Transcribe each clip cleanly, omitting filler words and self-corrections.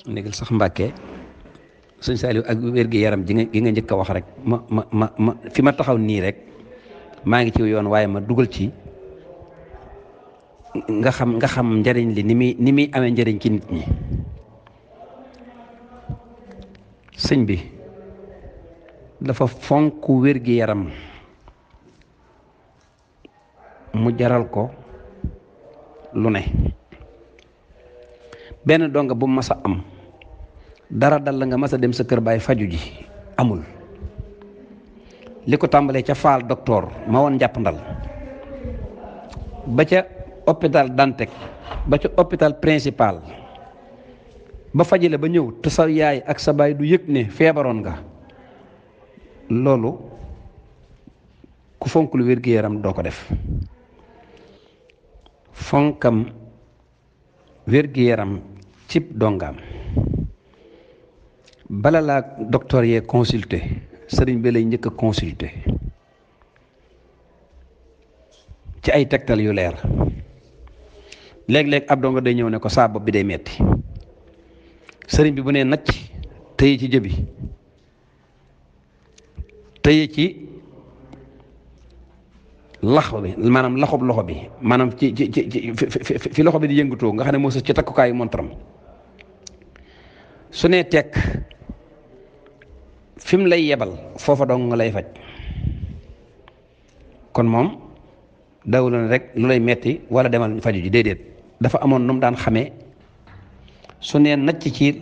négal sax Mbàkke sëñ Saliou ak wér-gi-yaram gi nga njëkk a wax rek ma fi ma taxaw nii rek maa ngi ci yoon waaye ma dugal ci nga xam njariñ li ni muy amee njariñ ci nit ñi. sëñ bi dafa fonk wér-gi-yaram mu jaral ko lu ne. benn donga bu mas a am dara dal la nga mas a dem sa kër baay faju ji amul. li ko tàmbalee ca faal docteur ma woon njàpp ndal ba ca hôpital Dantec ba ca hôpital principal ba fajile ba ñëw te sa yaay ak sa baay du yëg ne feebaroon nga. loolu ku fonk lu wér-gi-yaram doo ko def. fonkam wér-gi-yaram cib dongaam bala laa docteur yee consulter sëriñ bi lay njëkk a consulter ci ay tegtal yu leer. léeg-léeg ab donga day ñëw ne ko saa bopp bi day metti sëriñ bi bu nee nacc tëye ci jëbi tëye ci laxo bi maanaam laxob loxo bi maanaam ci fi loxo bi di yëngatoo nga xam ne moo sës ci takkukaayu montaram su nee tekk fi mu lay yebal foofa dong nga lay faj. kon moom dawul na rek lu lay metti wala demal faju ji déedéet dafa amoon nu mu daan xamee su nee nacc ci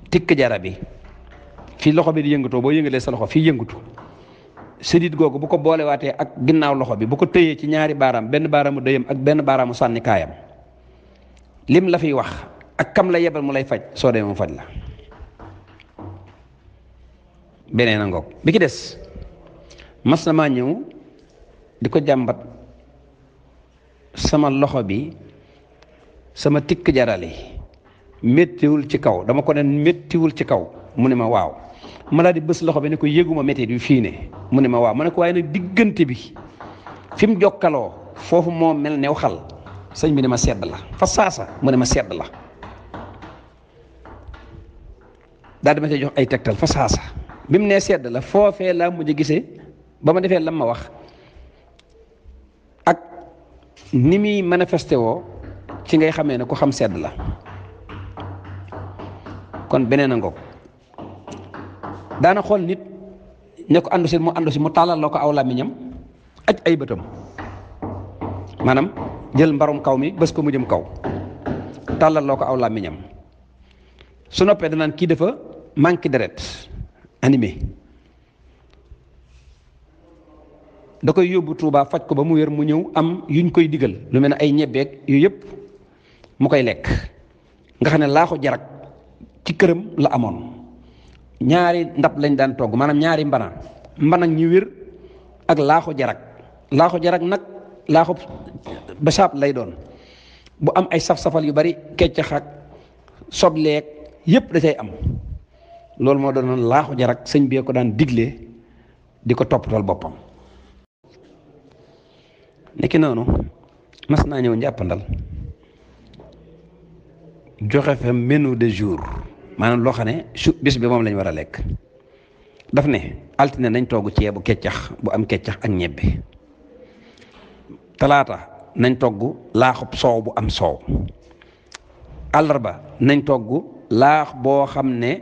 tikk jara bi fii loxo bi di yëngatoo boo yëngalee sa loxo fii yëngatu sidit googu bu ko boolewaatee ak ginnaaw loxo bi bu ko tëyee ci ñaari baaraam benn baaraamu dëyam ak benn baaraamu sànni kaayam lim la fiy wax ak kam la yebal mu lay faj soo demee mu faj la. beneen a ngoog bi ki des mas na maa ñëw di ko jàmbat sama loxo bi sama tikk jarale méttiwul ci kaw dama ko ne méttiwul ci kaw mu ne ma waaw ma daal di bës loxo bi ne ko yëguma métti yu fii ne mu ne ma waaw ma ne ko waaye nag diggante bi fi mu jokkaloo foofu moo mel new xal sëñ bi ne ma sedd la fa saasa mu ne ma sedd la daal di ma see jox ay tegtal fa saasa bi mu nee sedd la foofee laa mujj gisee ba ma defee lam ma wax ak ni muy manifesté woo ci ngay xamee ne ku xam sedd la. kon beneen a ngoog daana xool nit ne ko àndu si mu tàllal loo ko aw làmmiñam aj ay bëtam maanaam jël mbarum kaw mi bés ko mu jëm kaw tàllal loo ko aw làmmiñam su noppee danaan kii dafa manqué deret animé da koy yóbbu Tuubaa faj ko ba mu wér mu ñëw am yuñ koy digal lu mel ne ay ñebbeeg yu yëpp mu koy lekk nga xam ne laaxu jarak ci këram la amoon ñaari ndab lañ daan togg maanaam ñaari mbana ñu wér ak laaxu jarak nag laaxu basaab lay doon bu am ay saf-safal yu bari keccax ak sobleeg yëpp da cay am loolu moo doon laaxu jarak sëñ bi ko daan digle di ko toppatool boppam. nekki noonu mas naa ñëw njàppandal joxe fa menu de jour maanaam loo xam ne bis bi moom lañ war a lekk daf ne altine nañ togg ceebu keccax bu am keccax ak ñebbe talaata nañ togg laaxub soow bu am soow àllarba nañ togg laax boo xam ne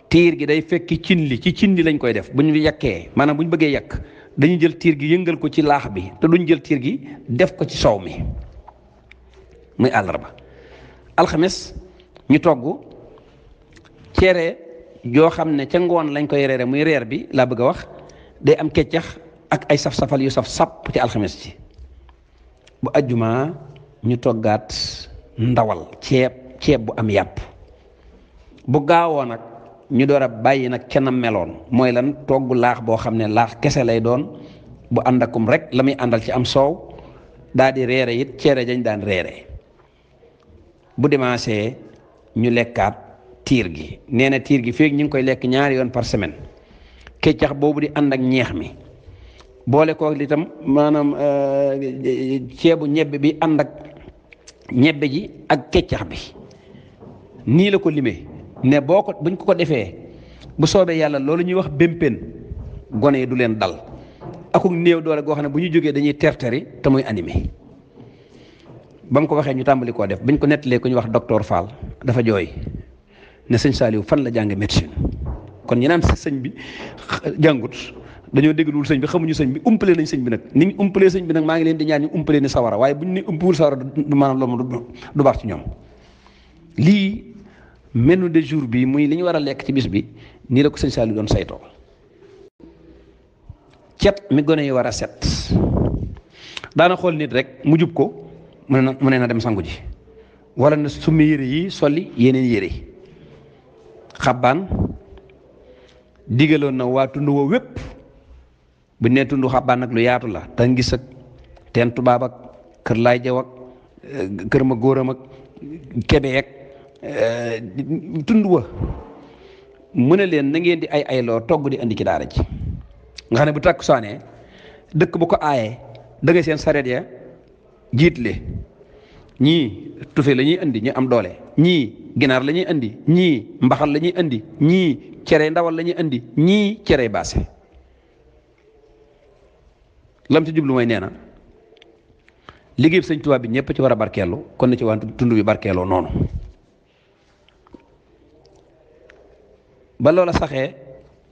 tiir gi day fekki cin li ci cin li lañ koy def bu ñu yàkkee maanaam bu ñu bëggee yàkk dañuy jël tiir gi yëngal ko ci laax bi te duñ jël tiir gi def ko ci soow mi muy àllarba alxames ñu togg cere joo xam ne ca ngoon lañ koy reere muy reer bi laa bëgg a wax day am keccax ak ay saf-safal yu saf sàpp ci alxames ci bu ajjuma ñu toggaat ndawal ceeb bu am yàpp bu gaawoo nag ñu door a bàyyi nag kenn meloon mooy lan togg laax boo xam ne laax kese lay doon bu ànd akum rek la muy àndal ci am soow daal di reere it cere dañ daan reere bu dimanche ñu lekkaat tiir gi nee na tiir gi feeg ñu ngi koy lekk ñaari yoon par semaine keccax boobu di ànd ak ñeex mi boole koog li tam maanaam ceebu ñebbe bi ànd ak ñebbe ji ak keccax bi nii la ko limee ne buñ ko defee bu soobee yàlla loolu ñuy wax bémpéen gone yi du leen dal akuk néew doole goo xam ne bu ñu jógee dañuy terteri te muy animé ba mu ko waxee ñu tàmbali koo def biñ ko nettalee ku ñuy wax docteur Fall dafa jooy ne sëñ Saliou fan la jànge médecine kon ñi naan sëñ bi jàngut dañoo dégluwul sëñ bi xamuñu sëñ bi umpale nañ sëñ bi nag ni ñu umpalee sëñ bi nag maa ngi leen di ñaan ñu umpalee ni sawara waaye buñ ni umpawul sawara du maanaam loolu du baax ci ñoom lii menu de jour bi muy li ñu war a lekk ci bis bi nii la ko sëñ Saliou doon saytoo cet mi gone yi war a set daana xool nit rek mu jub ko mu ne na dem sangu ji wala na summi yére yi solli yeneen yére xabbaan digaloon na waa tund wa wépp bu nee tund xabbaan nag lu yaatu la te ngis ak teen tubaab ak kër laay jaw ak kër ma góoram ak kebe ak tund wa mu ne leen na ngeen di ay loo togg di andi ci daara ji nga xam ne bu takkusaanee dëkk bu ko aayee da ngay seen sareet ya jiitle ñii tufe la ñuy andi ñu am doole ñii ginaar la ñuy andi ñii mbaxal la ñuy andi ñii cere ndawal la ñuy andi ñii cere baase lam ci jublu mooy nee na liggéey sëñ Tuubaa bi ñëpp ci war a barkeelu kon na ci waa tund bi barkeeloo noonu ba loola saxee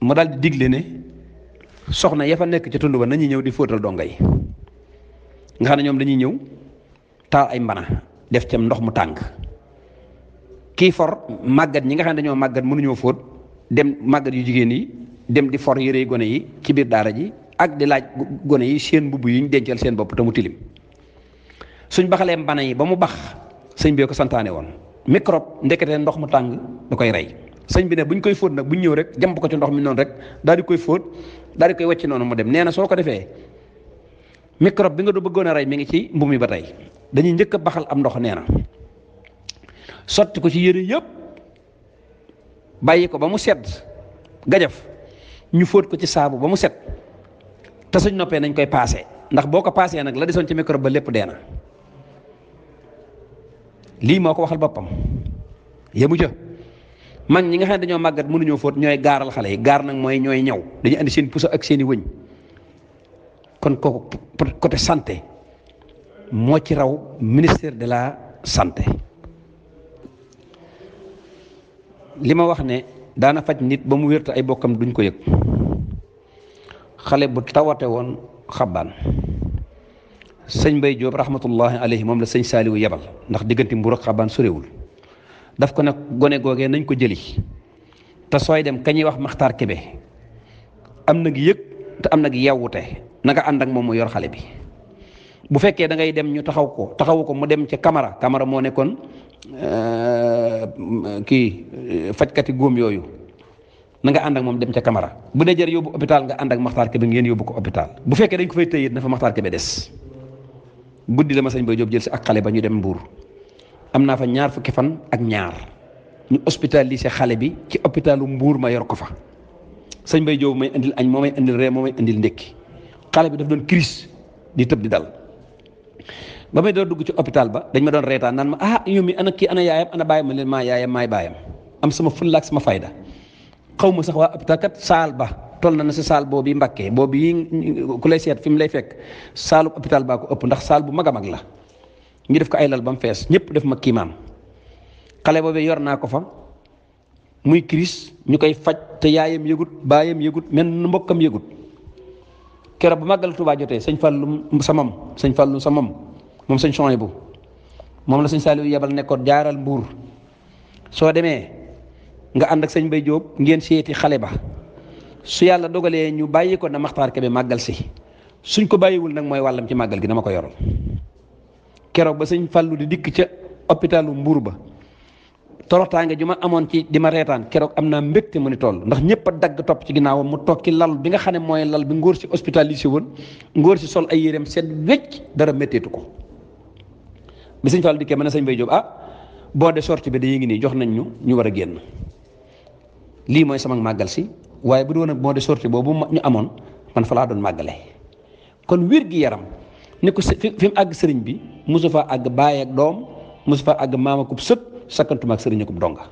mu daal di digle ne soxna ya fa nekk ci tund ba nañuy ñëw di fóotal donga yi nga xam ne ñoom dañuy ñëw taal ay mbana def ca ndox mu tàng kii for màggat ñi nga xam ne dañoo màggat mënuñoo fóot dem màggat yu jigéen yi dem di for yére gone yi ci biir daara ji ak di laaj gone yi seen mbubb yi ñu dencal seen bopp te mu tilim suñ baxalee mbana yi ba mu bax sëñ bee ko santaane woon microbe ndekete ndox mu tàng da koy rey sëñ bi ne buñ koy fóot nag buñ ñëw rek jàmp ko ci ndox mi noonu rek daal di koy fóot daal di koy wàcc noonu mu dem nee na soo ko defee microbe bi nga du bëggoon a rey mi ngi ci mbu mi ba tey dañuy njëkk a baxal am ndox nee na sotti ko ci yére yëpp bàyyi ko ba mu sedd gajaf ñu fóot ko ci saabu ba mu set te suñ noppee nañ koy paase ndax boo ko paasee nag la desoon ci microbe ba lépp dee na lii moo ko waxal boppam yemu ca mag ñi nga xam ne dañoo màggat mënuñoo fóot ñooy gaaral xale yi gaar nag mooy ñooy ñaw dañuy andi seen puso ak seen i wëñ kon kooku côté santé moo ci raw ministère de la santé li ma wax ne daana faj nit ba mu wérte ay bokkam duñ ko yëg xale bu tawate woon xabbaan sëñ Mbay Jóob rahmatullahi alayhi moom la sëñ Saaliwu yebal ndax diggante Mbuur ak xabbaan sorewul daf ko nag gone googee nañ ko jëli te sooy dem kañuy wax Maxtaar Kebe am nag yëg te am nag yewwute na nga ànd ak moom mu yor xale bi bu fekkee da ngay dem ñu taxawu ko mu dem ca Camara moo nekkoon fajkati góom yooyu na nga ànd ak moom dem ca Camara bu dee jar yóbbu hôpital nga ànd ak Maxtaar Kebe ngeen yóbbu ko hôpital bu fekkee dañ ko fay tëyit na fa Maxtaar Kebe des guddi la ma sëñ Bay Jóob jël si ak xale ba ñu dem Mbuur am naa fa ñaar fukki fan ak ñaar ñu hospitalisé xale bi ci hôpitalu Mbuur ma yor ko fa sëñ Bay Jóob may indil añ moo may indil ree moo may indil ndékki xale bi daf doon crise di tëb di dal ba may doon dugg ci hôpital ba dañ ma doon reetaan naan ma yow mi ana kii ana yaayam ana baayam ma leen maa yaayam maay baayam am sama fulla ak sama fayda xaw ma sax waa hôpital kat saal ba toll na sa saal boobu Mbàkke boobu yi ku lay seet fi mu lay fekk saalu hôpital baa ko ëpp ndax saal bu mag a mag la ñu def ko ay lal ba mu fees ñëpp def ma kiimaan xale boobu yor naa ko fa muy crise ñu koy faj te yaayam yëgut baayam yëgut men mbokkam yëgut keroog bu màggal Tuubaa jotee sëñ Fallu sa mam moom sëñ Sohaybu moom la sëñ Saaliw yebal nekkoon jaaral Mbuur soo demee nga ànd ak sëñ Bay Jóob ngeen seeti xale ba su yàlla dogalee ñu bàyyi ko na Maxtaar Kebe màggal si suñ ko bàyyiwul nag mooy wàllam ci màggal gi dama ko yoral keroog ba sëñ Fallu di dikk ca hôpitalu Mbuur ba toroxtaange ju ma amoon ci di ma reetaan keroog am naa mbégte mu ni toll ndax ñëpp a dagg topp ci ginnaawam mu toog ci lal bi nga xam ne mooy lal bi ngóor si hospitalisé woon ngóor si sol ay yéreem seet wecc dara métteetu ko bi sëñ Fallu dikkee ma ne sëñ Bay Jóob boo de sortie bi da ngi nii jox nañ ñu war a génn lii mooy sama màggal si waaye bu doon ak moo de sortie boobu ñu amoon man fa laa doon màggale kon wér gi yaram ni ko fi mu àgg sëriñ bi mosu fa àgg baay ak doom mosu fa àgg maam ak sët sakkantuma ak sëriñ akub donga